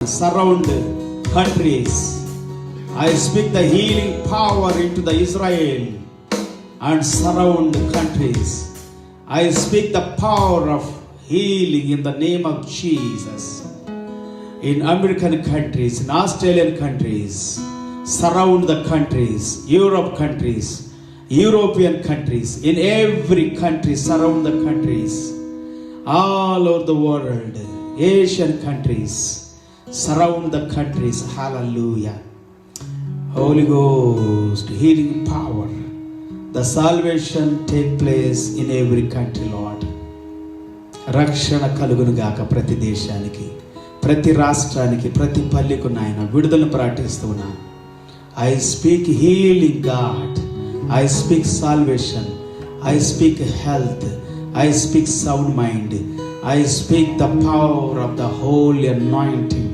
surround countries. I speak the healing power into the Israel and surround countries. I speak the power of healing in the name of Jesus. In American countries, in Australian countries, surround the countries, Europe countries, European countries, in every country, surround the countries, all over the world, Asian countries, surround the countries. Hallelujah. Holy Ghost, healing power, the salvation take place in every country, Lord. రక్షణ కలుగును గాక ప్రతి దేశానికి, ప్రతి రాష్ట్రానికి, ప్రతి పల్లెకు నాయన విడుదలను ప్రకటిస్తున్నాను. I speak healing, God. I speak salvation. I speak health. I speak sound mind. I speak the power of the holy anointing